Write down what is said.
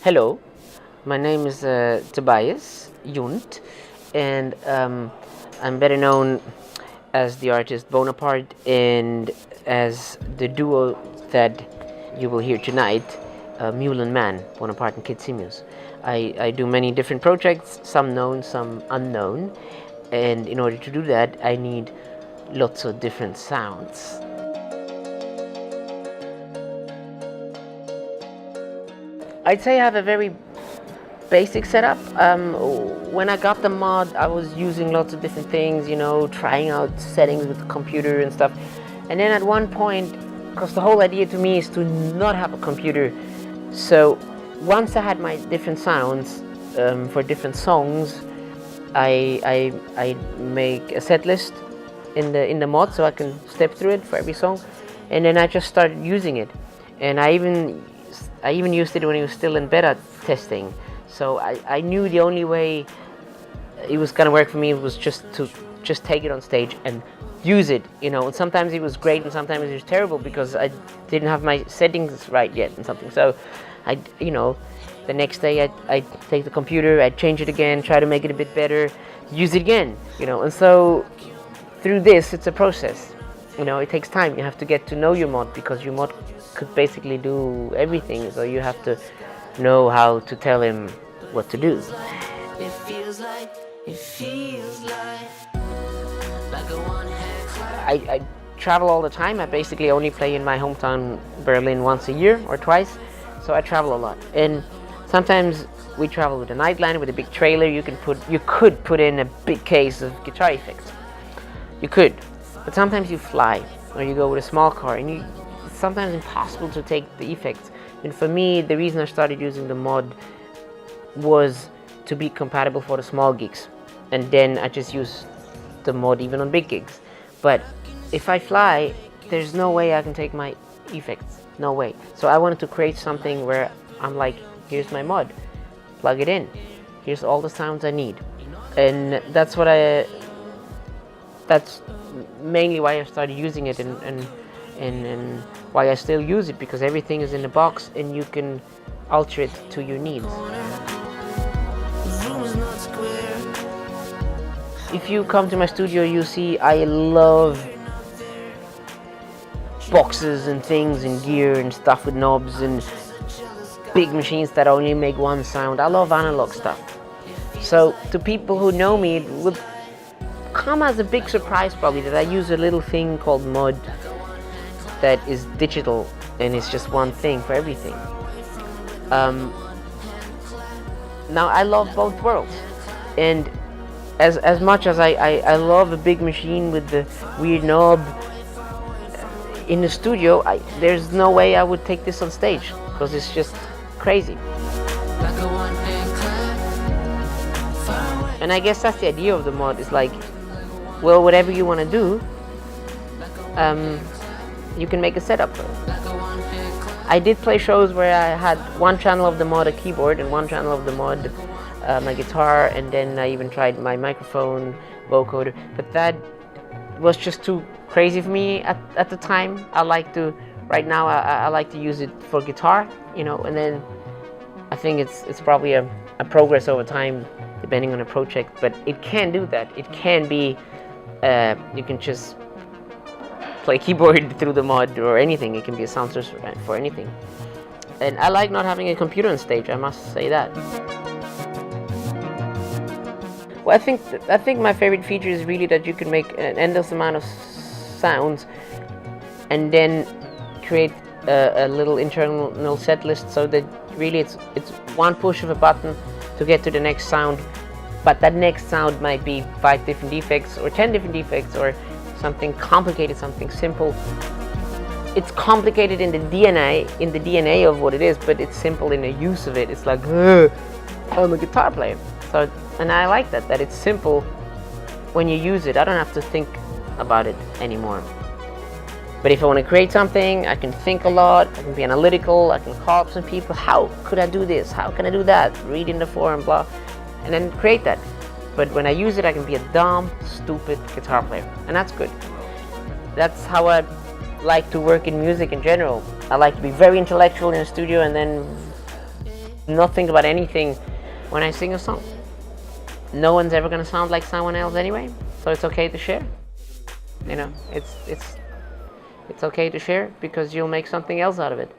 Hello, my name is Tobias Jundt, and I'm better known as the artist Bonaparte and as the duo that you will hear tonight, Mule Man, Bonaparte and Kid Simius. I do many different projects, some known, some unknown, and in order to do that I need lots of different sounds. I'd say I have a very basic setup. When I got the mod, I was using lots of different things, trying out settings with the computer and stuff. And then at one point, because the whole idea to me is to not have a computer, so once I had my different sounds for different songs, I make a set list in the mod so I can step through it for every song, and then I just started using it. And I even used it when it was still in beta testing. So I knew the only way it was gonna work for me was just to take it on stage and use it, And sometimes it was great and sometimes it was terrible because I didn't have my settings right yet and something. So the next day I'd take the computer, I'd change it again, try to make it a bit better, use it again, And so through this, it's a process. It takes time. You have to get to know your mod because your mod could basically do everything. So you have to know how to tell him what to do. It feels like a one-hand clap. I travel all the time. I basically only play in my hometown Berlin once a year or twice. So I travel a lot. And sometimes we travel with a nightline, with a big trailer. You could put in a big case of guitar effects. You could. But sometimes you fly, or you go with a small car, and it's sometimes impossible to take the effects. And for me, the reason I started using the mod was to be compatible for the small gigs. And then I just use the mod even on big gigs. But if I fly, there's no way I can take my effects. No way. So I wanted to create something where I'm like, here's my mod. Plug it in. Here's all the sounds I need. And that's mainly why I started using it and why I still use it, because everything is in the box and you can alter it to your needs. If you come to my studio, you see I love boxes and things and gear and stuff with knobs and big machines that only make one sound. I love analog stuff. So to people who know me, it would come as a big surprise probably that I use a little thing called mod that is digital and it's just one thing for everything. Now I love both worlds, and as much as I love a big machine with the weird knob in the studio, there's no way I would take this on stage because it's just crazy. And I guess that's the idea of the mod, is like, well, whatever you want to do, you can make a setup for it. I did play shows where I had one channel of the mod a keyboard and one channel of the mod my guitar, and then I even tried my microphone, vocoder, but that was just too crazy for me at the time. Right now I like to use it for guitar, and then I think it's probably a progress over time depending on the project, but it can do that. It can be, you can just play keyboard through the mod or anything. It can be a sound source for anything. And I like not having a computer on stage, I must say that. Well, I think my favorite feature is really that you can make an endless amount of sounds and then create a little internal set list, so that really it's one push of a button to get to the next sound, but that next sound might be 5 different effects or 10 different effects or something complicated, something simple. It's complicated in the DNA of what it is, but it's simple in the use of it. It's like, I'm a guitar player. So, and I like that it's simple when you use it. I don't have to think about it anymore. But if I want to create something, I can think a lot, I can be analytical, I can call up some people, how could I do this? How can I do that? Read in the forum, blah, and then create that. But when I use it, I can be a dumb, stupid guitar player, and that's good. That's how I like to work in music in general. I like to be very intellectual in a studio and then not think about anything when I sing a song. No one's ever gonna sound like someone else anyway, so it's okay to share. You know, it's okay to share because you'll make something else out of it.